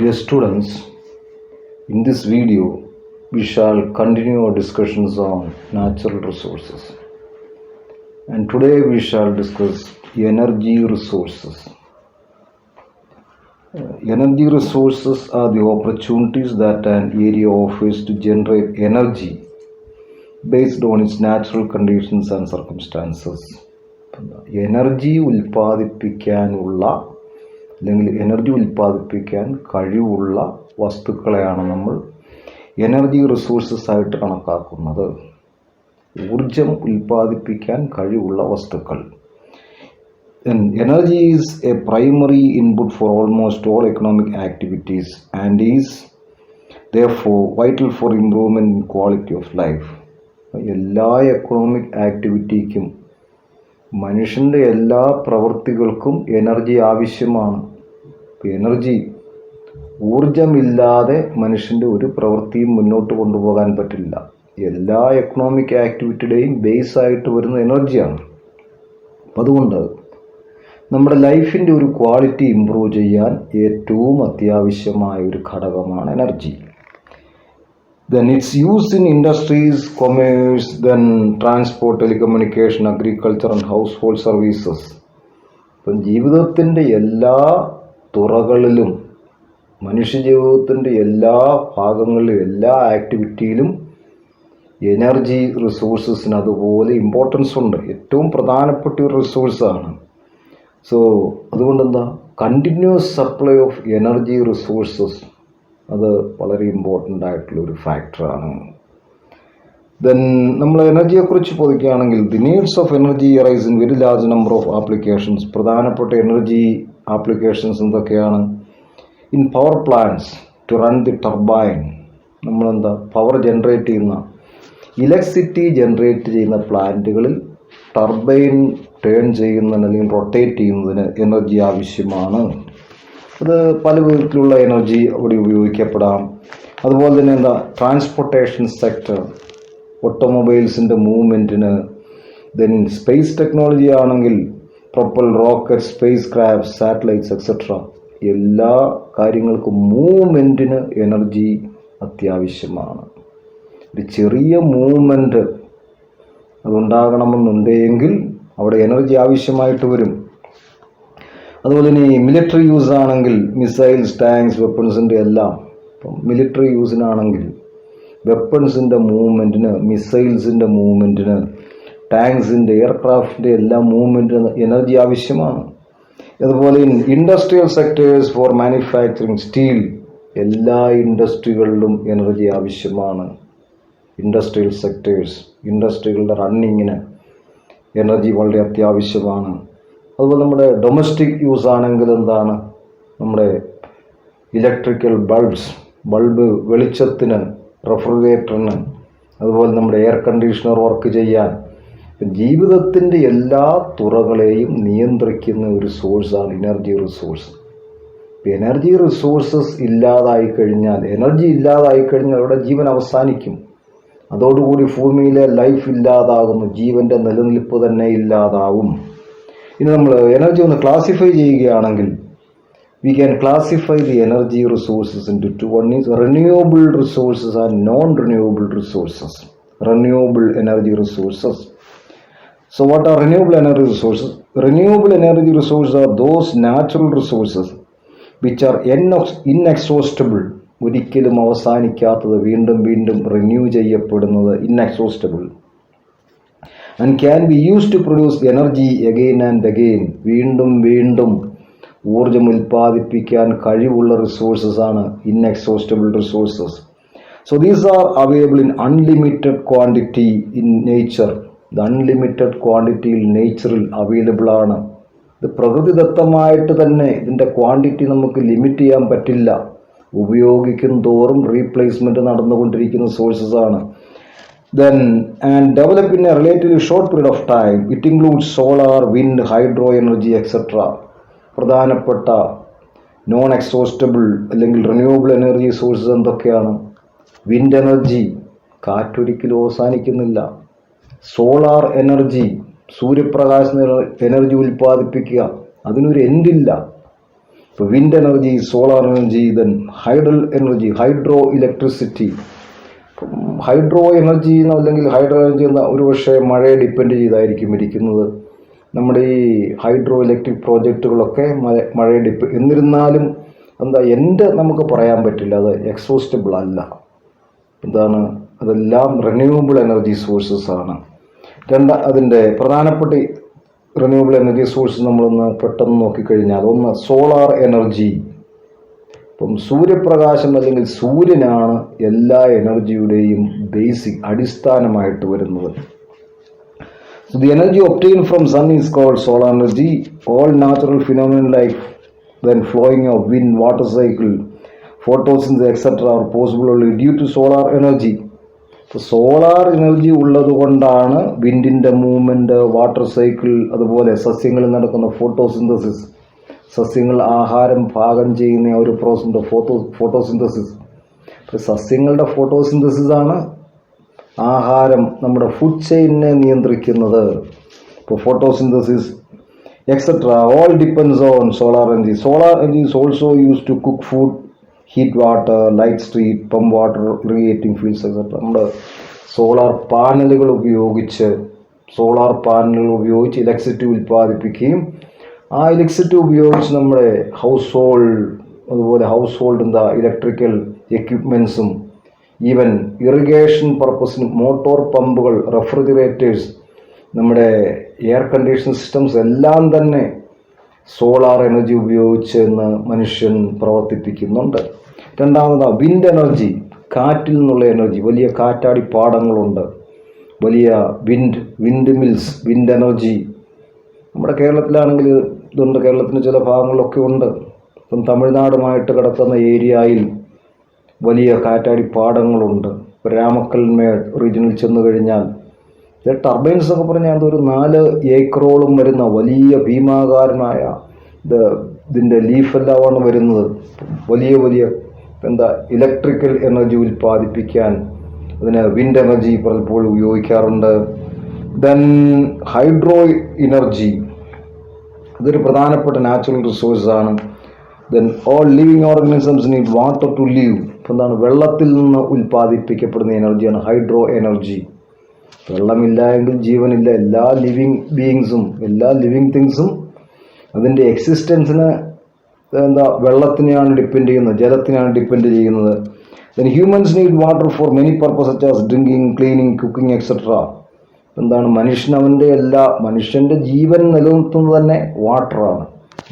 Dear students, in this video we shall continue our discussions on natural resources, and today we shall discuss energy resources. Energy resources are the opportunities that an area offers to generate energy based on its natural conditions and circumstances. Energy ഉൽപ്പാദിപ്പിക്കാനുള്ള അല്ലെങ്കിൽ energy ഉൽപ്പാദിപ്പിക്കാൻ കഴിവുള്ള വസ്തുക്കളെയാണ് നമ്മൾ energy resources ആയിട്ട് കണക്കാക്കുന്നത്. ഊർജം ഉൽപ്പാദിപ്പിക്കാൻ കഴിവുള്ള വസ്തുക്കൾ. Energy is a primary input for almost all economic activities and is therefore vital for improvement in quality of life. എല്ലാ എക്കണോമിക് ആക്ടിവിറ്റിക്കും മനുഷ്യൻ്റെ എല്ലാ പ്രവൃത്തികൾക്കും എനർജി ആവശ്യമാണ്. എനർജി ഊർജമില്ലാതെ മനുഷ്യൻ്റെ ഒരു പ്രവൃത്തിയും മുന്നോട്ട് കൊണ്ടുപോകാൻ പറ്റില്ല. എല്ലാ എക്കണോമിക് ആക്ടിവിറ്റിയുടെയും ബേസ് ആയിട്ട് വരുന്ന എനർജിയാണ്. അപ്പം അതുകൊണ്ട് നമ്മുടെ ലൈഫിൻ്റെ ഒരു ക്വാളിറ്റി ഇമ്പ്രൂവ് ചെയ്യാൻ ഏറ്റവും അത്യാവശ്യമായ ഒരു ഘടകമാണ് energy. Then its use in industries, commerce, then transport, telecommunication, agriculture and household services. ഇപ്പം ജീവിതത്തിൻ്റെ എല്ലാ തുറകളിലും മനുഷ്യജീവിതത്തിൻ്റെ എല്ലാ ഭാഗങ്ങളിലും എല്ലാ ആക്ടിവിറ്റിയിലും എനർജി റിസോഴ്സസിന് അതുപോലെ ഇമ്പോർട്ടൻസ് ഉണ്ട്. ഏറ്റവും പ്രധാനപ്പെട്ട ഒരു റിസോഴ്സാണ്. സോ അതുകൊണ്ടെന്താ continuous supply of energy resources അത് വളരെ ഇമ്പോർട്ടൻ്റ് ആയിട്ടുള്ളൊരു ഫാക്ടറാണ്. ദെൻ നമ്മൾ എനർജിയെക്കുറിച്ച് ചോദിക്കുകയാണെങ്കിൽ the needs of energy arise in very large number of applications. പ്രധാനപ്പെട്ട എനർജി ആപ്ലിക്കേഷൻസ് എന്തൊക്കെയാണ്? In power plants to run the turbine. നമ്മളെന്താ പവർ ജനറേറ്റ് ചെയ്യുന്ന ഇലക്ട്രിസിറ്റി ജനറേറ്റ് ചെയ്യുന്ന പ്ലാന്റുകളിൽ ടർബൈൻ ടേൺ ചെയ്യുന്നതിന് അല്ലെങ്കിൽ റൊട്ടേറ്റ് ചെയ്യുന്നതിന് എനർജി ആവശ്യമാണ്. അത് പല വിധത്തിലുള്ള എനർജി അവിടെ ഉപയോഗിക്കപ്പെടാം. അതുപോലെ തന്നെ എന്താ ട്രാൻസ്പോർട്ടേഷൻ സെക്ടർ, ഓട്ടോമൊബൈൽസിൻ്റെ മൂവ്മെൻറ്റിന്. ദെൻ സ്പേസ് ടെക്നോളജി ആണെങ്കിൽ propel rocket, spacecraft, satellites et cetera എല്ലാ കാര്യങ്ങൾക്കും മൂവ്മെൻറ്റിന് എനർജി അത്യാവശ്യമാണ്. ഒരു ചെറിയ മൂവ്മെൻറ്റ് അതുണ്ടാകണമെന്നുണ്ടെങ്കിൽ അവിടെ എനർജി ആവശ്യമായിട്ട് വരും. അതുപോലെ തന്നെ ഈ മിലിറ്ററി യൂസ് ആണെങ്കിൽ മിസൈൽസ്, ടാങ്ക്സ്, വെപ്പൺസിൻ്റെ എല്ലാം. ഇപ്പം മിലിറ്ററി യൂസിനാണെങ്കിൽ വെപ്പൺസിൻ്റെ മൂവ്മെൻറ്റിന്, മിസൈൽസിൻ്റെ മൂവ്മെൻറ്റിന്, ടാങ്ക്സിൻ്റെ, എയർക്രാഫ്റ്റിൻ്റെ എല്ലാ മൂവ്മെൻറ്റിന് എനർജി ആവശ്യമാണ്. അതുപോലെ industrial sectors four manufacturing steel, എല്ലാ ഇൻഡസ്ട്രികളിലും എനർജി ആവശ്യമാണ്. ഇൻഡസ്ട്രിയൽ സെക്ടേഴ്സ്, ഇൻഡസ്ട്രികളുടെ റണ്ണിങ്ങിന് എനർജി വളരെ അത്യാവശ്യമാണ്. അതുപോലെ നമ്മുടെ ഡൊമസ്റ്റിക് യൂസ് ആണെങ്കിൽ എന്താണ് നമ്മുടെ ഇലക്ട്രിക്കൽ ബൾബ് വെളിച്ചത്തിന്, റെഫ്രിജറേറ്ററിന്, അതുപോലെ നമ്മുടെ എയർ കണ്ടീഷണർ വർക്ക് ചെയ്യാൻ. ജീവിതത്തിൻ്റെ എല്ലാ തുറകളെയും നിയന്ത്രിക്കുന്ന ഒരു സോഴ്സാണ് എനർജി റിസോഴ്സ്. എനർജി റിസോഴ്സസ് ഇല്ലാതായി കഴിഞ്ഞാൽ, എനർജി ഇല്ലാതായി കഴിഞ്ഞാൽ അവിടെ ജീവൻ അവസാനിക്കും. അതോടുകൂടി ഭൂമിയിലെ ലൈഫ് ഇല്ലാതാകുന്നു, ജീവൻ്റെ നിലനിൽപ്പ് തന്നെ ഇല്ലാതാവും. ഇനി നമ്മൾ എനർജി ഒന്ന് ക്ലാസിഫൈ ചെയ്യുകയാണെങ്കിൽ we can classify the energy resources in two one is renewable resources and non renewable resources. Renewable energy resources. So what are renewable energy resources? Renewable energy resources are those natural resources which are inexhaustible. ഒരിക്കലും അവസാനിക്കാത്തത്, വീണ്ടും വീണ്ടും renew ചെയ്യപ്പെടുന്നത്, ഇൻഎക്സോസ്റ്റബിൾ. And can be used to produce energy again and again. വീണ്ടും വീണ്ടും ഊർജം ഉൽപ്പാദിപ്പിക്കാൻ കഴിവുള്ള resources ആണ് ഇൻഎക്സോസ്റ്റബിൾ resources. So these are available in unlimited quantity in nature. ഇത് അൺലിമിറ്റഡ് ക്വാണ്ടിറ്റിയിൽ നേച്ചറിൽ അവൈലബിൾ ആണ്. ഇത് പ്രകൃതിദത്തമായിട്ട് തന്നെ ഇതിൻ്റെ ക്വാണ്ടിറ്റി നമുക്ക് ലിമിറ്റ് ചെയ്യാൻ പറ്റില്ല. ഉപയോഗിക്കും തോറും റീപ്ലേസ്മെൻറ്റ് നടന്നുകൊണ്ടിരിക്കുന്ന സോഴ്സസ് ആണ്. Then and develop in a relatively short period of time. It includes solar, wind, hydro energy etc. പ്രധാനപ്പെട്ട നോൺ എക്സോസ്റ്റബിൾ അല്ലെങ്കിൽ റിന്യൂവബിൾ എനർജി സോഴ്സസ് എന്തൊക്കെയാണ്? വിൻഡ് എനർജി, കാറ്റൊരിക്കലും അവസാനിക്കുന്നില്ല. സോളാർ എനർജി, സൂര്യപ്രകാശ എനർജി ഉൽപ്പാദിപ്പിക്കുക, അതിനൊരു എൻഡില്ല. Wind energy, solar energy, then hydro electricity. Hydro energy അല്ലെങ്കിൽ ഹൈഡ്രോ എനർജി എന്ന ഒരുപക്ഷെ മഴയെ ഡിപ്പെൻഡ് ചെയ്തായിരിക്കും ഇരിക്കുന്നത്. നമ്മുടെ ഈ ഹൈഡ്രോ ഇലക്ട്രിക് പ്രോജക്റ്റുകളൊക്കെ മഴയെ എന്നിരുന്നാലും എൻ്റെ നമുക്ക് പറയാൻ പറ്റില്ല, അത് എക്സോസ്റ്റബിൾ അല്ല. അതെല്ലാം റിന്യൂവബിൾ എനർജി സോഴ്സസ് ആണ്. അതിൻ്റെ പ്രധാനപ്പെട്ട റിന്യൂവബിൾ എനർജി സോഴ്സ് നമ്മളൊന്ന് പെട്ടെന്ന് നോക്കിക്കഴിഞ്ഞാൽ, ഒന്ന് സോളാർ എനർജി. സൂര്യപ്രകാശം അല്ലെങ്കിൽ സൂര്യനാണ് എല്ലാ എനർജിയുടെയും ബേസിക് അടിസ്ഥാനമായിട്ട് വരുന്നത്. So the energy obtained from sun is called solar energy. All natural phenomena like then flowing of wind, water cycle, photosynthesis etc. are possible only due to solar energy. Solar energy ഉള്ളത് കൊണ്ടാണ് വിൻഡിൻ്റെ movement, water cycle, അതുപോലെ സസ്യങ്ങളിൽ നടക്കുന്ന photosynthesis, സസ്യങ്ങൾ ആഹാരം പാകം ചെയ്യുന്ന ഒരു പ്രോസസ്സുണ്ട് ഫോട്ടോസിന്തസിസ്. സസ്യങ്ങളുടെ ഫോട്ടോസിന്തസിസ് ആണ് ആഹാരം, നമ്മുടെ ഫുഡ് ചെയിനെ നിയന്ത്രിക്കുന്നത്. Photosynthesis et cetera all depends on solar energy. Solar energy is also use to cook food, heat water, light street, pump water, irrigating fields et cetera. നമ്മുടെ സോളാർ പാനലുകൾ ഉപയോഗിച്ച് ഇലക്ട്രിസിറ്റി ഉൽപ്പാദിപ്പിക്കുകയും ആ ഇലക്ട്രിസിറ്റി ഉപയോഗിച്ച് നമ്മുടെ ഹൗസ് ഹോൾഡ് ഇലക്ട്രിക്കൽ എക്യുപ്മെൻസും ഈവൻ ഇറിഗേഷൻ പർപ്പസിന് motor പമ്പുകൾ, റെഫ്രിജറേറ്റേഴ്സ്, നമ്മുടെ എയർ കണ്ടീഷൻ സിസ്റ്റംസ് എല്ലാം തന്നെ സോളാർ എനർജി ഉപയോഗിച്ച് ഇന്ന് മനുഷ്യൻ പ്രവർത്തിപ്പിക്കുന്നുണ്ട്. വിൻഡ് എനർജി, കാറ്റിൽ നിന്നുള്ള എനർജി. വലിയ കാറ്റാടിപ്പാടങ്ങളുണ്ട്, വലിയ വിൻഡ് മിൽസ്, വിൻഡ് എനർജി. നമ്മുടെ കേരളത്തിലാണെങ്കിൽ ഇതുണ്ട്, കേരളത്തിൻ്റെ ചില ഭാഗങ്ങളിലൊക്കെ ഉണ്ട്. തമിഴ്നാടുമായിട്ട് കിടക്കുന്ന ഏരിയയിൽ വലിയ കാറ്റാടിപ്പാടങ്ങളുണ്ട്. രാമക്കൽമേട് റീജിയനിൽ ചെന്ന് കഴിഞ്ഞാൽ ടർബൈൻസ് എന്നൊക്കെ പറഞ്ഞാൽ ഒരു 4 ഏക്കറോളം വരുന്ന വലിയ ഭീമാകാരമായ ഇതിൻ്റെ ലീഫെല്ലാമാണ് വരുന്നത്. വലിയ ഇലക്ട്രിക്കൽ എനർജി ഉൽപ്പാദിപ്പിക്കാൻ അതിന് വിൻഡ് എനർജി പലപ്പോഴും ഉപയോഗിക്കാറുണ്ട്. ദെൻ ഹൈഡ്രോ എനർജി, ഇതൊരു പ്രധാനപ്പെട്ട നാച്ചുറൽ റിസോഴ്സാണ്. Then all living organisms need water to live. വെള്ളത്തിൽ നിന്ന് ഉൽപ്പാദിപ്പിക്കപ്പെടുന്ന എനർജിയാണ് ഹൈഡ്രോ എനർജി. വെള്ളമില്ല എങ്കിൽ ജീവനില്ല. എല്ലാ ലിവിങ് തിങ്സും അതിൻ്റെ എക്സിസ്റ്റൻസിന് വെള്ളത്തിനെയാണ് ഡിപ്പെൻഡ് ചെയ്യുന്നത്, ജലത്തിനാണ് ഡിപ്പെൻഡ് ചെയ്യുന്നത്. Then humans need water for many purpose such as drinking, cleaning, cooking etcetera. മനുഷ്യൻ്റെ ജീവൻ നിലനിർത്തുന്നത് തന്നെ വാട്ടറാണ്.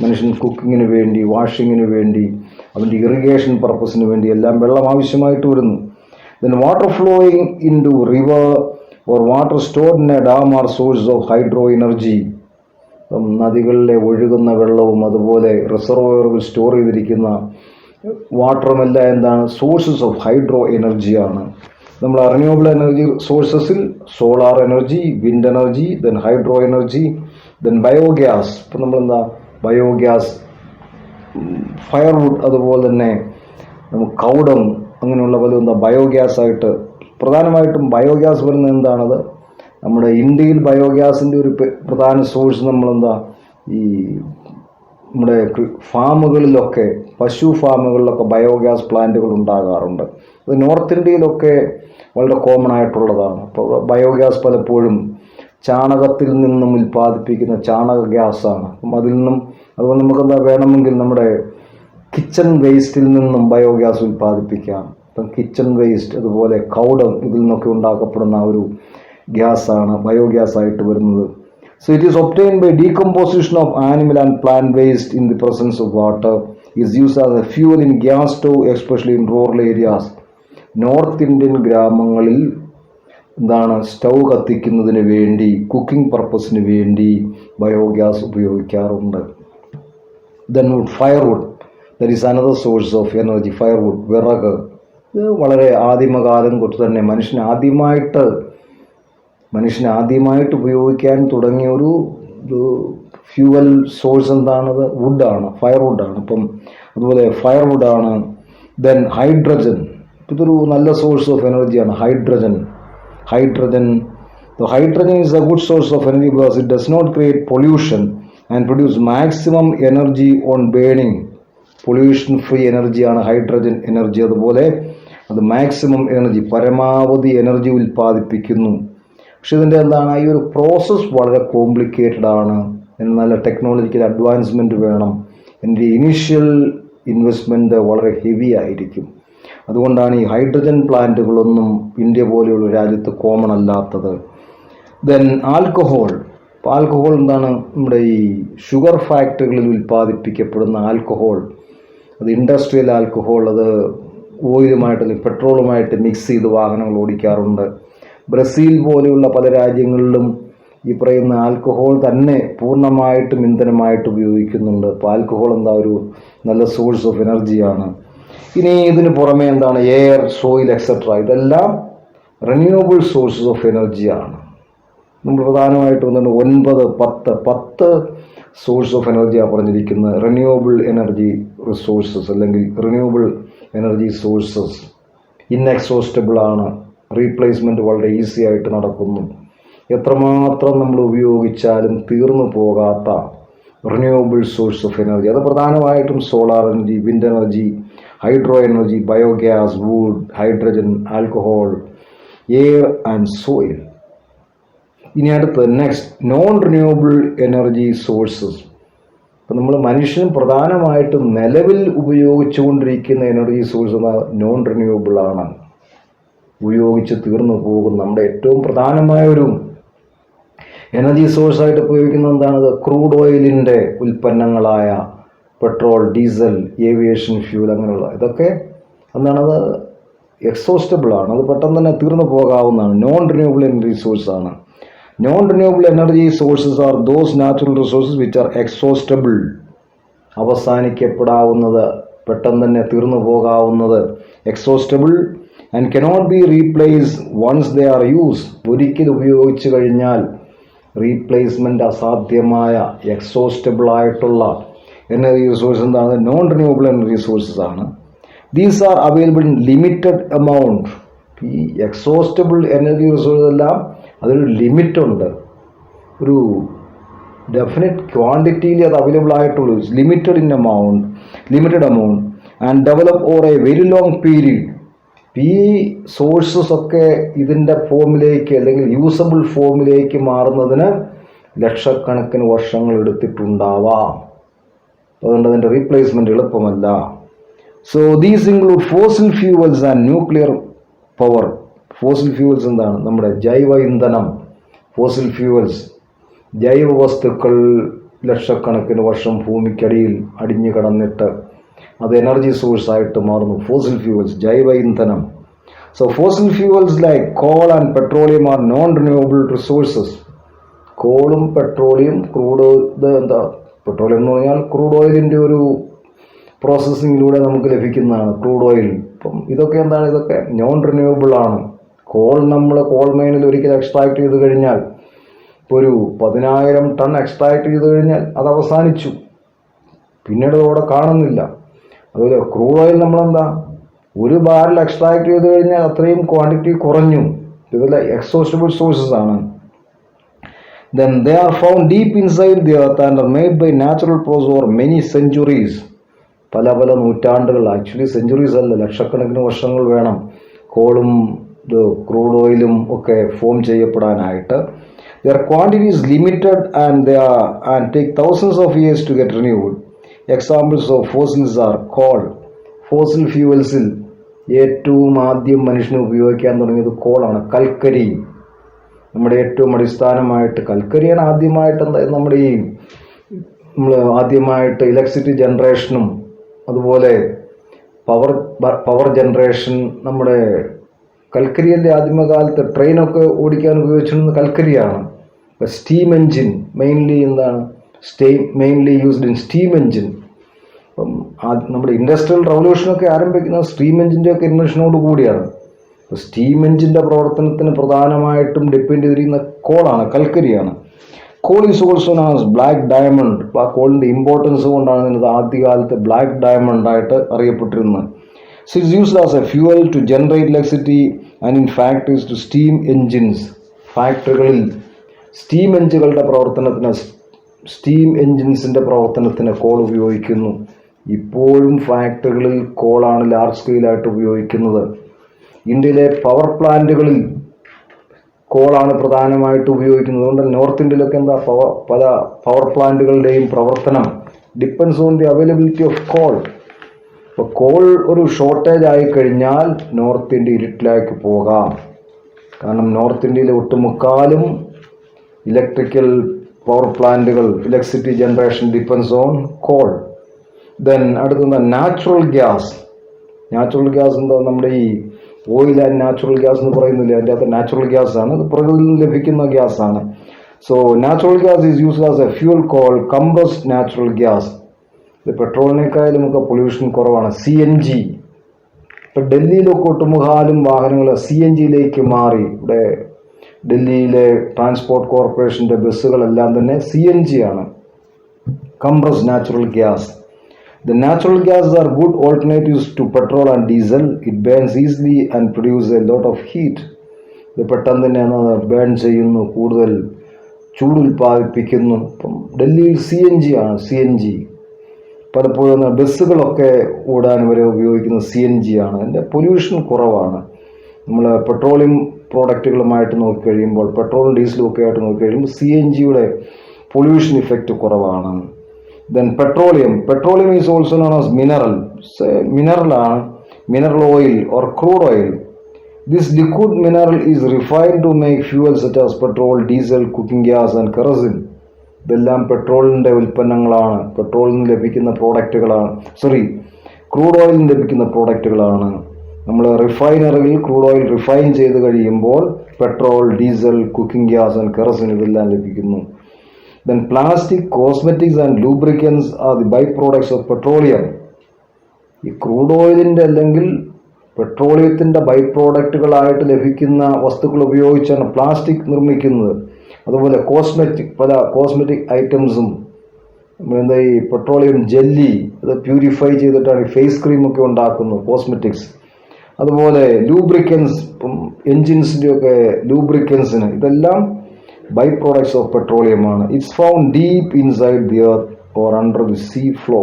മനുഷ്യൻ കുക്കിങ്ങിന് വേണ്ടി, വാഷിങ്ങിന് വേണ്ടി, അവൻ്റെ ഇറിഗേഷൻ പർപ്പസിന് വേണ്ടി എല്ലാം വെള്ളം ആവശ്യമായിട്ട് വരുന്നു. Then water flowing into river or water stored in a dam are source of hydro energy. നദികളിലെ ഒഴുകുന്ന വെള്ളവും അതുപോലെ റിസർവോയറുകൾ സ്റ്റോർ ചെയ്തിരിക്കുന്ന വാട്ടറുമെല്ലാം സോഴ്സസ് ഓഫ് ഹൈഡ്രോ എനർജിയാണ്. നമ്മൾ റിന്യൂവബിൾ എനർജി സോഴ്സസിൽ solar energy, wind energy, then hydro energy, then biogas. Biogas, firewood, അതുപോലെ തന്നെ നമുക്ക് കൗഡം, അങ്ങനെയുള്ള പല ബയോഗ്യാസ് ആയിട്ട്. പ്രധാനമായിട്ടും ബയോഗ്യാസ് വരുന്നത് നമ്മുടെ ഇന്ത്യയിൽ ബയോഗ്യാസിൻ്റെ ഒരു പ്രധാന സോഴ്സ് ഈ നമ്മുടെ ഫാമുകളിലൊക്കെ, പശു ഫാമുകളിലൊക്കെ ബയോഗ്യാസ് പ്ലാന്റുകൾ ഉണ്ടാകാറുണ്ട്. അത് നോർത്ത് ഇന്ത്യയിലൊക്കെ വളരെ കോമൺ ആയിട്ടുള്ളതാണ്. അപ്പോൾ ബയോഗ്യാസ് പലപ്പോഴും ചാണകത്തിൽ നിന്നും ഉൽപ്പാദിപ്പിക്കുന്ന ചാണക ഗ്യാസാണ്. അപ്പം അതുകൊണ്ട് നമുക്ക് വേണമെങ്കിൽ നമ്മുടെ കിച്ചൺ വേസ്റ്റിൽ നിന്നും ബയോഗ്യാസ് ഉൽപ്പാദിപ്പിക്കാം. അപ്പം കിച്ചൺ വേസ്റ്റ്, അതുപോലെ കൗഡം, ഇതിൽ നിന്നൊക്കെ ഉണ്ടാക്കപ്പെടുന്ന ഒരു ഗ്യാസാണ് ബയോഗ്യാസ് ആയിട്ട് വരുന്നത്. So it is obtained by decomposition of animal and plant waste in the presence of water. Is used as a fuel in gas stove, especially in rural areas. North Indian ഗ്രാമങ്ങളിൽ stove കത്തിക്കുന്നതിന് വേണ്ടി, cooking പർപ്പസിന് വേണ്ടി biogas ഉപയോഗിക്കാറുണ്ട്. Then firewood, that is another source of energy. Firewood, വിറക്, ഇത് വളരെ ആദിമകാലം തൊട്ട് തന്നെ മനുഷ്യൻ ഉപയോഗിക്കാൻ തുടങ്ങിയ ഒരു ഫ്യൂവൽ സോഴ്സ് വുഡാണ്, ഫയർവുഡാണ്. അപ്പം അതുപോലെ ഫയർവുഡാണ്. ദെൻ ഹൈഡ്രജൻ, ഇതൊരു നല്ല സോഴ്സ് ഓഫ് എനർജിയാണ്. Hydrogen is a good source of energy because it does not create pollution and produce maximum energy on burning. Pollution free എനർജിയാണ് ഹൈഡ്രജൻ എനർജി. അതുപോലെ അത് മാക്സിമം എനർജി, പരമാവധി energy ഉൽപ്പാദിപ്പിക്കുന്നു. പക്ഷെ ഇതിൻ്റെ എന്താണ്, ഈ ഒരു പ്രോസസ്സ് വളരെ കോംപ്ലിക്കേറ്റഡ് ആണ്. നല്ല ടെക്നോളജിക്കൽ അഡ്വാൻസ്മെൻറ്റ് വേണം. എൻ്റെ ഇനീഷ്യൽ ഇൻവെസ്റ്റ്മെൻറ്റ് വളരെ ഹെവി ആയിരിക്കും. അതുകൊണ്ടാണ് ഈ ഹൈഡ്രജൻ പ്ലാന്റുകളൊന്നും ഇന്ത്യ പോലെയുള്ള രാജ്യത്ത് കോമൺ അല്ലാത്തത്. Then alcohol. ഇപ്പോൾ ആൽക്കഹോൾ എന്താണ്, നമ്മുടെ ഈ ഷുഗർ ഫാക്ടറികളിൽ ഉൽപ്പാദിപ്പിക്കപ്പെടുന്ന ആൽക്കഹോൾ, അത് ഇൻഡസ്ട്രിയൽ ആൽക്കഹോൾ, അത് ഓയിലുമായിട്ട് അല്ലെങ്കിൽ പെട്രോളുമായിട്ട് മിക്സ് ചെയ്ത് വാഹനങ്ങൾ ഓടിക്കാറുണ്ട്. ബ്രസീൽ പോലെയുള്ള പല രാജ്യങ്ങളിലും ഈ പറയുന്ന ആൽക്കഹോൾ തന്നെ പൂർണ്ണമായിട്ടും ഇന്ധനമായിട്ട് ഉപയോഗിക്കുന്നുണ്ട്. അപ്പോൾ ആൽക്കഹോൾ എന്താ, ഒരു നല്ല സോഴ്സ് ഓഫ് എനർജിയാണ്. ഇനി ഇതിന് പുറമെ എന്താണ്, എയർ, സോയിൽ എക്സെട്ര, ഇതെല്ലാം റിന്യൂവബിൾ സോഴ്സസ് ഓഫ് എനർജിയാണ്. നമ്മൾ പ്രധാനമായിട്ട് വന്നിട്ട് 10 സോഴ്സ് ഓഫ് എനർജിയാണ് പറഞ്ഞിരിക്കുന്നത്. റിന്യൂവബിൾ എനർജി റിസോഴ്സസ് അല്ലെങ്കിൽ റിന്യൂവബിൾ എനർജി സോഴ്സസ് ഇൻഎക്സോസ്റ്റബിൾ ആണ്. റീപ്ലേസ്മെൻറ്റ് വളരെ ഈസി ആയിട്ട് നടക്കുന്നു. എത്രമാത്രം നമ്മൾ ഉപയോഗിച്ചാലും തീർന്നു പോകാത്ത റിന്യൂവബിൾ സോഴ്സ് ഓഫ് എനർജി. അത് പ്രധാനമായിട്ടും solar energy, wind energy, hydro energy, biogas, wood, hydrogen, alcohol, air and soil. ഇനി അടുത്ത് next non renewable energy sources. ഇപ്പം നമ്മൾ മനുഷ്യൻ പ്രധാനമായിട്ടും നിലവിൽ ഉപയോഗിച്ചുകൊണ്ടിരിക്കുന്ന എനർജി സോഴ്സ് നോൺ റിന്യൂവബിൾ ആണ്, ഉപയോഗിച്ച് തീർന്നു പോകും. നമ്മുടെ ഏറ്റവും പ്രധാനമായ ഒരു എനർജി സോഴ്സായിട്ട് ഉപയോഗിക്കുന്നത് എന്താണത്, ക്രൂഡ് ഓയിലിൻ്റെ ഉൽപ്പന്നങ്ങളായ പെട്രോൾ, ഡീസൽ, ഏവിയേഷൻ ഫ്യൂൽ, അങ്ങനെയുള്ള ഇതൊക്കെ എന്താണത് എക്സോസ്റ്റബിൾ ആണ്. അത് പെട്ടെന്ന് തന്നെ തീർന്നു പോകാവുന്നതാണ്. നോൺ റിന്യൂവബിൾ എനർജി സോഴ്സ് ആണ്. Non renewable energy sources are those natural resources which are exhaustible, അവസാനിക്കപ്പെടാവുന്നത്, പെട്ടെന്ന് തന്നെ തീർന്നു പോകാവുന്നത്, exhaustible and cannot be replace once they are use. ഒരിക്കൽ ഉപയോഗിച്ച് കഴിഞ്ഞാൽ റീപ്ലേസ്മെൻറ്റ് അസാധ്യമായ എക്സോസ്റ്റബിൾ ആയിട്ടുള്ള എനർജി റിസോഴ്സ് എന്താണ്, നോൺ റിന്യൂവബിൾ എനർജി സോഴ്സസ് ആണ്. These are available in limited amount. ഈ എക്സോസ്റ്റബിൾ എനർജി റിസോഴ്സ് എല്ലാം അതൊരു ലിമിറ്റുണ്ട്, ഒരു ഡെഫിനറ്റ് ക്വാണ്ടിറ്റിയിൽ അത് അവൈലബിൾ ആയിട്ടുള്ളൂ. Limited amount and develop over A very long period. ഈ സോഴ്സസ് ഒക്കെ ഇതിൻ്റെ ഫോമിലേക്ക് അല്ലെങ്കിൽ യൂസബിൾ ഫോമിലേക്ക് മാറുന്നതിന് ലക്ഷക്കണക്കിന് വർഷങ്ങൾ എടുത്തിട്ടുണ്ടാവാം. അതുകൊണ്ട് അതിൻ്റെ റീപ്ലേസ്മെൻറ്റ് എളുപ്പമല്ല. So these include fossil fuels and nuclear power. Fossil fuels എന്താണ്, നമ്മുടെ ജൈവ ഇന്ധനം, ഫോസിൽ ഫ്യൂവൽസ്, ജൈവ വസ്തുക്കൾ ലക്ഷക്കണക്കിന് വർഷം ഭൂമിക്കടിയിൽ അടിഞ്ഞു കിടന്നിട്ട് അത് എനർജി സോഴ്സായിട്ട് മാറുന്നു. ഫോസിൽ ഫ്യൂവൽസ്, ജൈവ ഇന്ധനം. So fossil fuels like coal and petroleum are non renewable resources. കോളും പെട്രോളിയം, പെട്രോളിയം എന്ന് പറഞ്ഞാൽ ക്രൂഡ് ഓയിലിൻ്റെ ഒരു പ്രോസസ്സിങ്ങിലൂടെ നമുക്ക് ലഭിക്കുന്നതാണ് ക്രൂഡ് ഓയിൽ. ഇപ്പം ഇതൊക്കെ എന്താണ്, ഇതൊക്കെ നോൺ റിന്യൂവബിൾ ആണ്. നമ്മൾ കോൾ മൈനിൽ ഒരിക്കൽ എക്സ്ട്രാക്ട് ചെയ്ത് കഴിഞ്ഞാൽ, ഇപ്പോൾ ഒരു 10,000 ടൺ എക്സ്ട്രാക്ട് ചെയ്ത് കഴിഞ്ഞാൽ അത് അവസാനിച്ചു, പിന്നീട് അതോടെ കാണുന്നില്ല. അതുപോലെ ക്രൂഡ് ഓയിൽ നമ്മളെന്താ, ഒരു ബാരൽ എക്സ്ട്രാക്ട് ചെയ്ത് കഴിഞ്ഞാൽ അത്രയും ക്വാണ്ടിറ്റി കുറഞ്ഞു. ഇതെല്ലാം എക്സോസ്റ്റബിൾ സോഴ്സസ് ആണ്. Then they are found deep inside the earth and are made by natural process over many centuries. പല നൂറ്റാണ്ടുകൾ, ആക്ച്വലി സെഞ്ചുറീസ് അല്ല, ലക്ഷക്കണക്കിന് വർഷങ്ങൾ വേണം കോളും ക്രൂഡ് ഓയിലും ഒക്കെ form ചെയ്യപ്പെടാനായിട്ട്. Their quantity is limited and take thousands of years to get renewed. Examples of fossils are coal. Fossil ഫ്യൂവൽസിൽ ഏറ്റവും ആദ്യം മനുഷ്യന് ഉപയോഗിക്കാൻ തുടങ്ങിയത് കോളാണ്. കൽക്കരി, നമ്മുടെ ഏറ്റവും അടിസ്ഥാനമായിട്ട് കൽക്കരിയാണ് ആദ്യമായിട്ട് നമ്മൾ ആദ്യമായിട്ട് ഇലക്ട്രിസിറ്റി ജനറേഷനും അതുപോലെ പവർ ജനറേഷൻ നമ്മുടെ കൽക്കരിയല്ലേ. ആദ്യമകാലത്ത് ട്രെയിനൊക്കെ ഓടിക്കാൻ ഉപയോഗിച്ചിരുന്നത് കൽക്കരിയാണ്. Steam engine mainly used in steam engine. അപ്പം നമ്മുടെ ഇൻഡസ്ട്രിയൽ റവല്യൂഷനൊക്കെ ആരംഭിക്കുന്നത് സ്റ്റീം എൻജിൻ്റെ ഒക്കെ ഇൻവെൻഷനോട് കൂടിയാണ്. സ്റ്റീം എൻജിൻ്റെ പ്രവർത്തനത്തിന് പ്രധാനമായിട്ടും ഡിപ്പെൻഡ് ചെയ്തിരിക്കുന്ന കോളാണ്, കൽക്കരിയാണ്. Coal is also known as black diamond. അപ്പോൾ ആ കോളിൻ്റെ ഇമ്പോർട്ടൻസ് കൊണ്ടാണ് ഇതിനത് ആദ്യകാലത്ത് ബ്ലാക്ക് ഡയമണ്ട് ആയിട്ട് അറിയപ്പെട്ടിരുന്നത്. So it's used as a fuel to generate electricity and in factories to steam engines. ഫാക്ടറികളിൽ സ്റ്റീം എൻജിൻസിൻ്റെ പ്രവർത്തനത്തിന് കോൾ ഉപയോഗിക്കുന്നു. ഇപ്പോഴും ഫാക്ടറികളിൽ കോളാണ് ലാർജ് സ്കെയിലായിട്ട് ഉപയോഗിക്കുന്നത്. ഇന്ത്യയിലെ പവർ പ്ലാന്റുകളിൽ കോളാണ് പ്രധാനമായിട്ട് ഉപയോഗിക്കുന്നത്. അതുകൊണ്ട് നോർത്ത് ഇന്ത്യയിലൊക്കെ പല പവർ പ്ലാന്റുകളുടെയും പ്രവർത്തനം depends on the availability of call. അപ്പോൾ കോൾ ഒരു ഷോർട്ടേജ് ആയിക്കഴിഞ്ഞാൽ നോർത്ത് ഇന്ത്യ ഇരുട്ടിലേക്ക് പോകാം. കാരണം നോർത്ത് ഇന്ത്യയിലെ ഒട്ടുമുക്കാലും ഇലക്ട്രിക്കൽ പവർ പ്ലാന്റുകൾ, electricity generation depends on call. Then അടുത്ത നാച്ചുറൽ ഗ്യാസ്. നാച്ചുറൽ ഗ്യാസ് എന്താ, നമ്മുടെ ഈ ഓയിൽ ആൻഡ് നാച്ചുറൽ ഗ്യാസ് എന്ന് പറയുന്നില്ല, അതിൻ്റെ അകത്ത് നാച്ചുറൽ ഗ്യാസ് ആണ്, ഇത് പ്രകൃതിയിൽ നിന്ന് ലഭിക്കുന്ന ഗ്യാസ് ആണ്. So natural gas is used as A fuel call compressed natural gas. ഇത് പെട്രോളിനേക്കാളും ഒക്കെ പൊല്യൂഷൻ കുറവാണ്. CNG, ഇപ്പം ഡൽഹിയിലൊക്കെ ഒട്ടുമുക്കാലും വാഹനങ്ങൾ CNGയിലേക്ക് മാറി. ഇവിടെ ഡൽഹിയിലെ ട്രാൻസ്പോർട്ട് കോർപ്പറേഷൻ്റെ ബസ്സുകളെല്ലാം തന്നെ CNG ആണ്, compressed natural gas. The natural gases are good alternatives to petrol and diesel. It burns easily and produces a lot of heat. ഇത് പെട്ടെന്ന് തന്നെ ബേൺ ചെയ്യുന്നു, കൂടുതൽ ചൂട് ഉൽപ്പാദിപ്പിക്കുന്നു. ഇപ്പം ഡൽഹിയിൽ CNG ആണ്. CNG പലപ്പോഴും ബസ്സുകളൊക്കെ ഓടാൻ വരെ ഉപയോഗിക്കുന്ന CNG ആണ്. അതിൻ്റെ പൊല്യൂഷൻ കുറവാണ്. നമ്മൾ പെട്രോളിയം പ്രോഡക്റ്റുകളുമായിട്ട് നോക്കിക്കഴിയുമ്പോൾ, പെട്രോളും ഡീസലും ഒക്കെ ആയിട്ട് നോക്കിക്കഴിയുമ്പോൾ CNGയുടെ പൊല്യൂഷൻ ഇഫക്റ്റ് കുറവാണ്. Then petroleum is also known as mineral. Mineral oil or crude oil. This liquid mineral is refined to make fuels such as petrol, diesel, cooking gas and kerosene. ഇതെല്ലാം പെട്രോളിൻ്റെ ഉൽപ്പന്നങ്ങളാണ്, പെട്രോളിൽ നിന്ന് ലഭിക്കുന്ന പ്രോഡക്റ്റുകളാണ്, crude ഓയിലിൽ നിന്ന് ലഭിക്കുന്ന പ്രോഡക്റ്റുകളാണ്. നമ്മൾ റിഫൈനറിയിൽ ക്രൂഡ് ഓയിൽ റിഫൈൻ ചെയ്ത് കഴിയുമ്പോൾ petrol, diesel, cooking gas and kerosene ഇതെല്ലാം ലഭിക്കുന്നു. Then plastic, cosmetics and lubricants are the byproducts of petroleum. ഈ ക്രൂഡ് ഓയിലിൻ്റെ അല്ലെങ്കിൽ പെട്രോളിയത്തിൻ്റെ ബൈ പ്രോഡക്റ്റുകളായിട്ട് ലഭിക്കുന്ന വസ്തുക്കൾ ഉപയോഗിച്ചാണ് പ്ലാസ്റ്റിക് നിർമ്മിക്കുന്നത്. അതുപോലെ പല കോസ്മെറ്റിക് ഐറ്റംസും ഈ പെട്രോളിയം ജെല്ലി, അത് പ്യൂരിഫൈ ചെയ്തിട്ടാണ് ഫേസ് ക്രീമൊക്കെ ഉണ്ടാക്കുന്നത്, കോസ്മെറ്റിക്സ്. അതുപോലെ ലൂബ്രിക്കൻസ്, എൻജിൻസിൻ്റെയൊക്കെ ലൂബ്രിക്കൻസിന്, ഇതെല്ലാം ബൈ പ്രോഡക്ട്സ് ഓഫ് പെട്രോളിയം ആണ്. It's found deep inside the earth or under the see flow.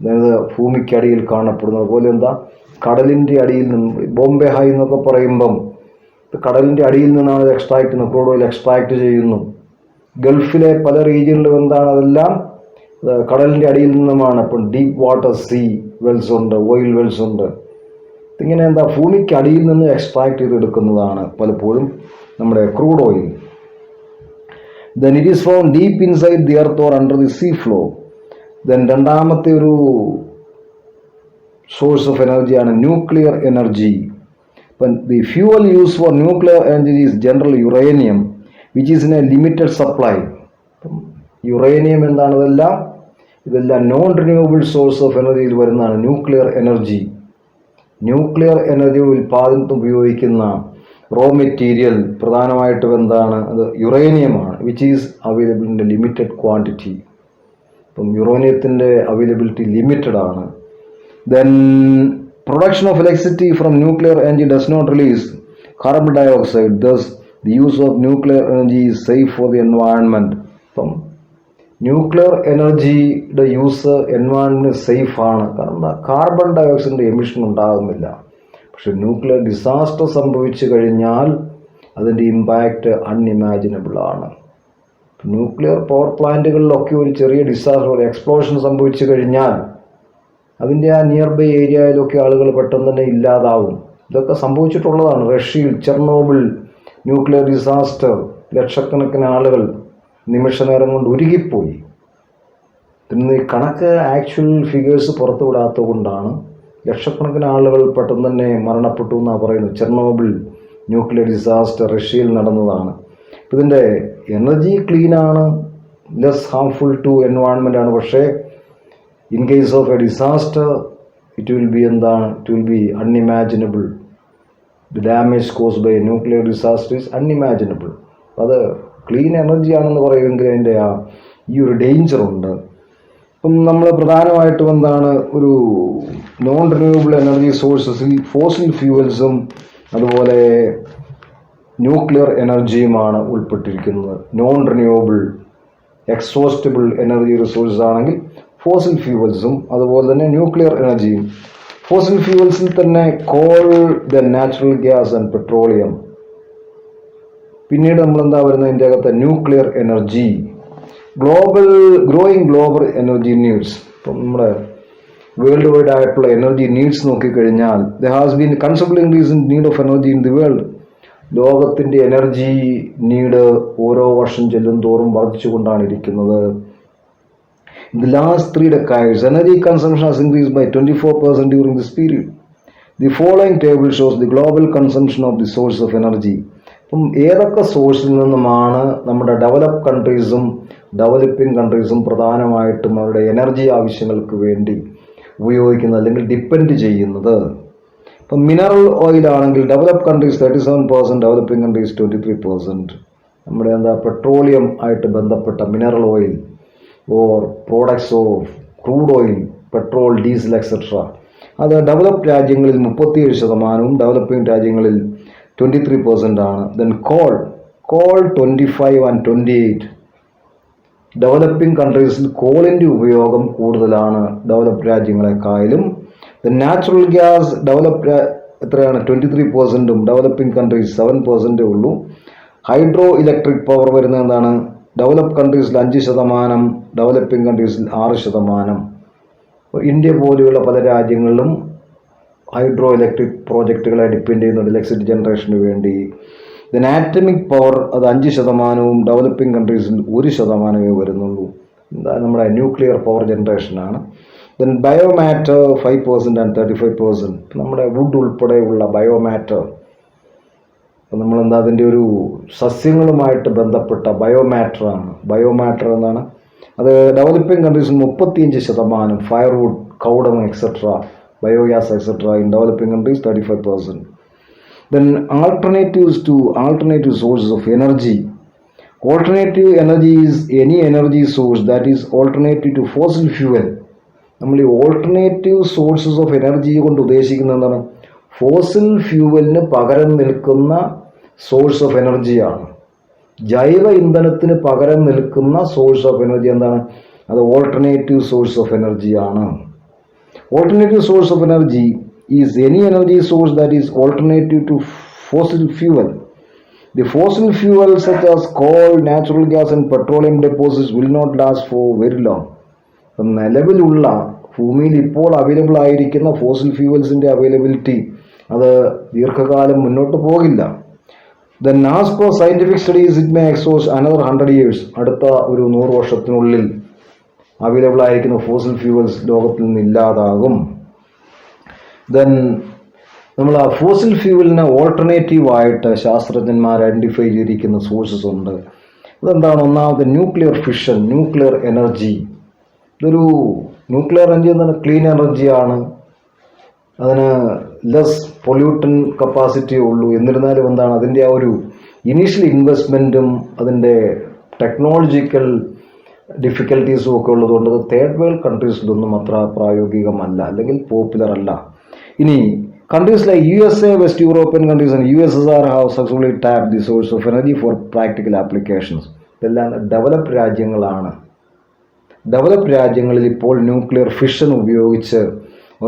അതായത് ഭൂമിക്കടിയിൽ കാണപ്പെടുന്നത് പോലെ കടലിൻ്റെ അടിയിൽ നിന്ന്, ബോംബെ ഹൈ എന്നൊക്കെ പറയുമ്പം കടലിൻ്റെ അടിയിൽ നിന്നാണ് ഇത് എക്സ്ട്രാക്ട് ചെയ്യുന്നത്, ക്രൂഡ് ഓയിൽ എക്സ്ട്രാക്ട് ചെയ്യുന്നു. ഗൾഫിലെ പല റീജിയനിലും അതെല്ലാം കടലിൻ്റെ അടിയിൽ നിന്നുമാണ്. ഇപ്പം ഡീപ്പ് വാട്ടർ സീ വെൽസ് ഉണ്ട്, ഓയിൽ വെൽസ് ഉണ്ട്. ഇങ്ങനെ ഭൂമിക്കടിയിൽ നിന്ന് എക്സ്ട്രാക്ട് ചെയ്തെടുക്കുന്നതാണ് പലപ്പോഴും നമ്മുടെ crude oil. Then it is found deep inside the earth or under the sea floor. Then രണ്ടാമത്തെ ഒരു സോഴ്സ് ഓഫ് എനർജിയാണ് nuclear energy. The fuel used for nuclear energy is generally uranium, which is in a limited supply. Uranium എന്താണ്? ഇതെല്ലാം non renewable source of എനർജിയിൽ വരുന്നതാണ് nuclear energy. Nuclear energy ഉൽപ്പാദനത്തിന് ഉപയോഗിക്കുന്ന raw material പ്രധാനമായിട്ടും അത് യുറേനിയമാണ്, which is available in a limited quantity. അപ്പം യുറേനിയത്തിൻ്റെ അവൈലബിലിറ്റി ലിമിറ്റഡ് ആണ്. Then production of electricity from nuclear energy does not release carbon dioxide. Thus the use of nuclear energy is safe for the environment. അപ്പം nuclear എനർജിയുടെ use എൻവയൺമെൻറ്റിന് സേഫാണ്. കാരണം carbon ഡയോക്സൈഡിൻ്റെ emission ഉണ്ടാകുന്നില്ല. പക്ഷെ ന്യൂക്ലിയർ ഡിസാസ്റ്റർ സംഭവിച്ചു കഴിഞ്ഞാൽ അതിൻ്റെ ഇമ്പാക്റ്റ് അൺഇമാജിനബിൾ ആണ്. ന്യൂക്ലിയർ പവർ പ്ലാന്റുകളിലൊക്കെ ഒരു ചെറിയ ഡിസാസ്റ്റർ, ഒരു എക്സ്പ്ലോഷൻ സംഭവിച്ചു കഴിഞ്ഞാൽ അതിൻ്റെ ആ നിയർ ബൈ ഏരിയയിലൊക്കെ ആളുകൾ പെട്ടെന്ന് തന്നെ ഇല്ലാതാവും. ഇതൊക്കെ സംഭവിച്ചിട്ടുള്ളതാണ്. റഷ്യയിൽ ചെർണോബിൾ ന്യൂക്ലിയർ ഡിസാസ്റ്റർ, ലക്ഷക്കണക്കിന് ആളുകൾ നിമിഷ നേരം കൊണ്ട് ഉരുകിപ്പോയി. പിന്നെ ഈ കണക്ക് ആക്ച്വൽ ഫിഗേഴ്സ് പുറത്തു വിടാത്തത് കൊണ്ടാണ് ലക്ഷക്കണക്കിന് ആളുകൾ പെട്ടെന്ന് തന്നെ മരണപ്പെട്ടു എന്നാണ് പറയുന്നത്. ചെർണോബിൾ ന്യൂക്ലിയർ ഡിസാസ്റ്റർ റഷ്യയിൽ നടന്നതാണ്. ഇതിൻ്റെ എനർജി ക്ലീനാണ്, ലെസ് ഹാംഫുൾ ടു എൻവയൺമെൻ്റ് ആണ്. പക്ഷേ in case of a disaster it will be unimaginable. The damage caused by nuclear disaster is unimaginable. അത് ക്ലീൻ എനർജി ആണെന്ന് പറയുമെങ്കിൽ അതിൻ്റെ ഈ ഒരു ഡേഞ്ചറുണ്ട്. ഇപ്പം നമ്മൾ പ്രധാനമായിട്ടും ഒരു നോൺ റിന്യൂവബിൾ എനർജി സോഴ്സസിൽ ഫോസിൽ ഫ്യൂവൽസും അതുപോലെ ന്യൂക്ലിയർ എനർജിയുമാണ് ഉൾപ്പെട്ടിരിക്കുന്നത്. Non renewable exhaustible energy resources ആണെങ്കിൽ ഫോസിൽ ഫ്യൂവൽസും അതുപോലെ തന്നെ ന്യൂക്ലിയർ എനർജിയും. ഫോസിൽ ഫ്യൂവൽസിൽ തന്നെ coal, then natural gas and petroleum. പിന്നീട് നമ്മൾ എന്താ വരുന്നത് ഇതിൻ്റെ അകത്ത് nuclear energy. Growing global energy needs. ഇപ്പം നമ്മുടെ വേൾഡ് വൈഡ് ആയിട്ടുള്ള എനർജി നീഡ്സ് നോക്കിക്കഴിഞ്ഞാൽ there has been considerable increase in need of energy in the world. ലോകത്തിൻ്റെ എനർജി നീഡ് ഓരോ വർഷം ചെല്ലും തോറും വർദ്ധിച്ചുകൊണ്ടാണ് ഇരിക്കുന്നത്. In the last 3 decades, energy consumption has increased by 24% during this period. The following table shows the global consumption of the source of energy. അപ്പം ഏതൊക്കെ സോഴ്സിൽ നിന്നുമാണ് നമ്മുടെ ഡെവലപ്പ് കൺട്രീസും ഡെവലപ്പിംഗ് കൺട്രീസും പ്രധാനമായിട്ടും അവരുടെ എനർജി ആവശ്യങ്ങൾക്ക് വേണ്ടി ഉപയോഗിക്കുന്നത് അല്ലെങ്കിൽ ഡിപ്പെൻഡ് ചെയ്യുന്നത്. ഇപ്പം മിനറൽ ഓയിൽ ആണെങ്കിൽ ഡെവലപ്പ് കൺട്രീസ് 37%, ഡെവലപ്പിംഗ് കൺട്രീസ് 23%. നമ്മുടെ പെട്രോളിയം ആയിട്ട് ബന്ധപ്പെട്ട mineral oil or products of crude oil, petrol, diesel et cetera, അത് ഡെവലപ്പ് രാജ്യങ്ങളിൽ 37%, ഡെവലപ്പിംഗ് രാജ്യങ്ങളിൽ 23% ആണ്. Then coal 25 and 28. ഡെവലപ്പിംഗ് കൺട്രീസിൽ കോളിൻ്റെ ഉപയോഗം കൂടുതലാണ് ഡെവലപ്പ് രാജ്യങ്ങളെക്കാളും. ദെൻ നാച്ചുറൽ ഗ്യാസ് ഡെവലപ്പ് എത്രയാണ് 23%, ഡെവലപ്പിംഗ് കൺട്രീസ് 7% ഉള്ളൂ. ഹൈഡ്രോ ഇലക്ട്രിക് പവർ വരുന്നത് എന്താണ്? ഡെവലപ്പ് കൺട്രീസിൽ 5%, ഡെവലപ്പിംഗ് കൺട്രീസിൽ 6%. ഇന്ത്യ പോലെയുള്ള പല രാജ്യങ്ങളിലും ഹൈഡ്രോ ഇലക്ട്രിക് പ്രോജക്റ്റുകളെ ഡിപ്പെൻഡ് ചെയ്യുന്നുണ്ട് ഇലക്ട്രിസിറ്റി ജനറേഷന് വേണ്ടി. ദെൻ ആറ്റമിക് പവർ അത് 5%, ഡെവലപ്പിംഗ് കൺട്രീസിൽ 1% വരുന്നുള്ളൂ. നമ്മുടെ ന്യൂക്ലിയർ പവർ ജനറേഷനാണ്. Then biomatter 5% and 35%. നമ്മുടെ വുഡ് ഉൾപ്പെടെയുള്ള ബയോമാറ്റർ, അതിൻ്റെ ഒരു സസ്യങ്ങളുമായിട്ട് ബന്ധപ്പെട്ട ബയോമാറ്ററാണ്. ബയോമാറ്റർ എന്നാണ് അത് ഡെവലപ്പിംഗ് കൺട്രീസിൽ 35%, firewood, cow dung et cetera, biogas et cetera. In developing countries 35%. Then alternative sources of energy. Alternative energy is any energy source that is alternative to fossil fuel. നമ്മൾ ഈ ഓൾട്ടർനേറ്റീവ് സോഴ്സസ് ഓഫ് എനർജി കൊണ്ട് ഉദ്ദേശിക്കുന്നത് എന്താണ്? Fossil ഫ്യൂവലിന് പകരം നിൽക്കുന്ന source of എനർജിയാണ്. ജൈവ ഇന്ധനത്തിന് പകരം നിൽക്കുന്ന സോഴ്സ് ഓഫ് എനർജി എന്താണ്? അത് ഓൾട്ടർനേറ്റീവ് സോഴ്സ് ഓഫ് എനർജിയാണ്. Alternative source of energy is any energy source that is alternative to fossil fuel. The fossil fuel such as coal, natural gas and petroleum deposits will not last for very long. നിലവിലുള്ള ഭൂമിയിൽ ഇപ്പോൾ available ആയിരിക്കുന്ന fossil ഫ്യൂവൽസിൻ്റെ availability അത് ദീർഘകാലം മുന്നോട്ട് പോകില്ല. Then as per scientific studies it may exhaust another 100 years. അടുത്ത ഒരു 100 വർഷത്തിനുള്ളിൽ അവൈലബിൾ ആയിരിക്കുന്ന ഫോസിൽ ഫ്യൂവൽസ് ലോകത്തിൽ നിന്ന് ഇല്ലാതാകും. ദെൻ നമ്മൾ ആ ഫോസിൽ ഫ്യൂവലിന് ഓൾട്ടർനേറ്റീവായിട്ട് ശാസ്ത്രജ്ഞന്മാർ ഐഡൻറ്റിഫൈ ചെയ്തിരിക്കുന്ന സോഴ്സസ് ഉണ്ട്. അതെന്താണ്? ഒന്നാമത് ന്യൂക്ലിയർ ഫിഷൻ, ന്യൂക്ലിയർ എനർജി. ഇതൊരു ന്യൂക്ലിയർ എനർജി എന്താണ്? ക്ലീൻ എനർജിയാണ്. അതിന് ലെസ് പൊല്യൂട്ടൻ കപ്പാസിറ്റി ഉള്ളൂ. എന്നിരുന്നാലും എന്താണ് അതിൻ്റെ ആ ഒരു ഇനീഷ്യൽ ഇൻവെസ്റ്റ്മെൻറ്റും അതിൻ്റെ ടെക്നോളജിക്കൽ ഡിഫിക്കൽട്ടീസും ഒക്കെ ഉള്ളതുകൊണ്ട് അത് തേർഡ് വേൾഡ് കൺട്രീസിലൊന്നും അത്ര പ്രായോഗികമല്ല അല്ലെങ്കിൽ പോപ്പുലർ അല്ല. ഇനി countries like USA, west European countries and USSR have successfully tap the source of energy for practical applications. ഇതെല്ലാം ഡെവലപ്പ് രാജ്യങ്ങളാണ്. ഡെവലപ്പ് രാജ്യങ്ങളിൽ ഇപ്പോൾ ന്യൂക്ലിയർ ഫിഷൻ ഉപയോഗിച്ച്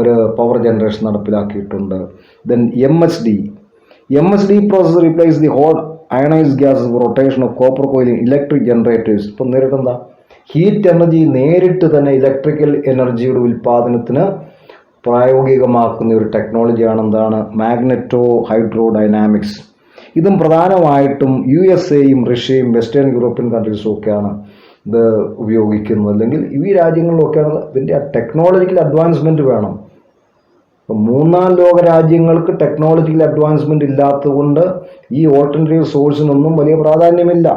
ഒരു പവർ ജനറേഷൻ നടപ്പിലാക്കിയിട്ടുണ്ട്. Then MHD process replace the hot ionised gas rotation of copper coil in electric generators. ഇപ്പം നേരിട്ടെന്താ heat energy നേരിട്ട് തന്നെ ഇലക്ട്രിക്കൽ എനർജിയുടെ ഉൽപ്പാദനത്തിന് പ്രായോഗികമാക്കുന്ന ഒരു ടെക്നോളജിയാണ് എന്താണ്? Magneto hydro dynamics. ഇതും പ്രധാനമായിട്ടും USA-യും റഷ്യയും വെസ്റ്റേൺ യൂറോപ്യൻ കൺട്രീസും ഒക്കെയാണ് ഇത് ഉപയോഗിക്കുന്നത്. അല്ലെങ്കിൽ ഈ രാജ്യങ്ങളിലൊക്കെയാണ് ഇതിൻ്റെ ടെക്നോളജിക്കൽ അഡ്വാൻസ്മെൻറ്റ് വേണം. ഇപ്പം 3-ാം ലോക രാജ്യങ്ങൾക്ക് ടെക്നോളജിക്കൽ അഡ്വാൻസ്മെൻറ്റ് ഇല്ലാത്തതുകൊണ്ട് ഈ ഓൾട്ടർനേറ്റീവ് സോഴ്സിനൊന്നും വലിയ പ്രാധാന്യമില്ല.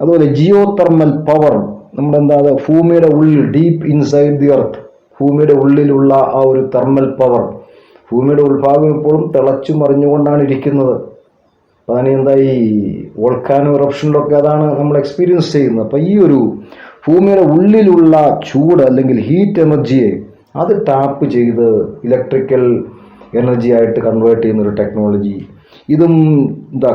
അതുപോലെ ജിയോ തെർമൽ പവർ, നമ്മുടെ ഭൂമിയുടെ ഉള്ളിൽ, ഡീപ്പ് ഇൻസൈഡ് ദി എർത്ത്, ഭൂമിയുടെ ഉള്ളിലുള്ള ആ ഒരു തെർമൽ പവർ, ഭൂമിയുടെ ഉൾഭാഗം ഇപ്പോഴും തിളച്ചു മറിഞ്ഞുകൊണ്ടാണ് ഇരിക്കുന്നത്. അതാണ് ഈ വോൾക്കാനോ ഇറപ്ഷനിലൊക്കെ അതാണ് നമ്മൾ എക്സ്പീരിയൻസ് ചെയ്യുന്നത്. അപ്പോൾ ഈ ഒരു ഭൂമിയുടെ ഉള്ളിലുള്ള ചൂട് അല്ലെങ്കിൽ ഹീറ്റ് എനർജിയെ അത് ടാപ്പ് ചെയ്ത് ഇലക്ട്രിക്കൽ എനർജി ആയിട്ട് കൺവേർട്ട് ചെയ്യുന്നൊരു ടെക്നോളജി. ഇതും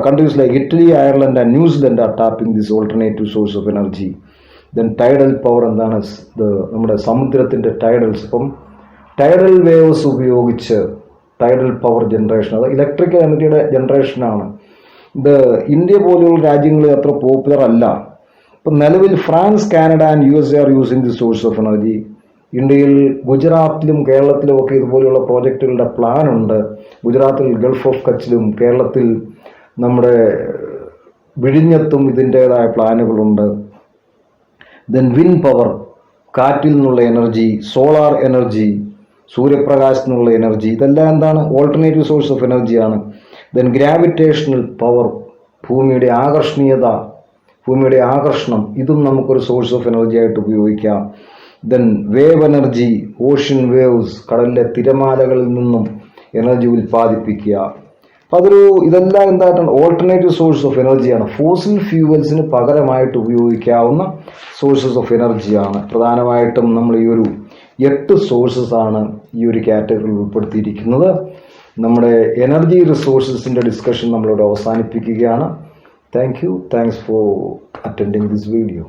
countries like Italy, Ireland and New Zealand are tapping this alternative source of energy. Then tidal power എന്താണ്, നമ്മുടെ സമുദ്രത്തിൻ്റെ ടൈഡൽസ്. ഇപ്പം ടൈഡൽ വേവ്സ് ഉപയോഗിച്ച് ടൈഡൽ പവർ ജനറേഷൻ, അത് ഇലക്ട്രിക്കൽ എനർജിയുടെ ജനറേഷനാണ്. ഇത് ഇന്ത്യ പോലെയുള്ള രാജ്യങ്ങളിൽ അത്ര പോപ്പുലർ അല്ല. ഇപ്പം നിലവിൽ France, Canada and USA are using the source of energy. ഇന്ത്യയിൽ ഗുജറാത്തിലും കേരളത്തിലും ഒക്കെ ഇതുപോലെയുള്ള പ്രോജക്റ്റുകളുടെ പ്ലാൻ ഉണ്ട്. ഗുജറാത്തിൽ ഗൾഫ് ഓഫ് കച്ചിലും കേരളത്തിൽ നമ്മുടെ വിഴിഞ്ഞത്തും ഇതിൻ്റേതായ പ്ലാനുകളുണ്ട്. ദെൻ വിൻഡ് പവർ, കാറ്റിൽ നിന്നുള്ള എനർജി, സോളാർ എനർജി, സൂര്യപ്രകാശത്തിൽ നിന്നുള്ള എനർജി, ഇതെല്ലാം എന്താണ്, ഓൾട്ടർനേറ്റീവ് സോഴ്സ് ഓഫ് എനർജിയാണ്. ദെൻ ഗ്രാവിറ്റേഷണൽ പവർ, ഭൂമിയുടെ ആകർഷണീയത, ഭൂമിയുടെ ആകർഷണം, ഇതും നമുക്കൊരു സോഴ്സ് ഓഫ് എനർജി ആയിട്ട് ഉപയോഗിക്കാം. Then wave energy, ocean waves, കടലിലെ തിരമാലകളിൽ നിന്നും എനർജി ഉൽപ്പാദിപ്പിക്കുക. അപ്പോൾ ഇതെല്ലാം എന്തായിട്ടാണ്, ഓൾട്ടർനേറ്റീവ് സോഴ്സ് ഓഫ് എനർജിയാണ്. ഫോസിൽ ഫ്യൂവൽസിന് പകരമായിട്ട് ഉപയോഗിക്കാവുന്ന സോഴ്സസ് ഓഫ് എനർജിയാണ്. പ്രധാനമായിട്ടും നമ്മൾ ഈ ഒരു 8 സോഴ്സസ് ആണ് ഈ ഒരു കാറ്റഗറിയിൽ ഉൾപ്പെടുത്തിയിരിക്കുന്നത്. നമ്മുടെ എനർജി റിസോഴ്സസിൻ്റെ ഡിസ്കഷൻ നമ്മളിവിടെ അവസാനിപ്പിക്കുകയാണ്. Thanks for attending this video.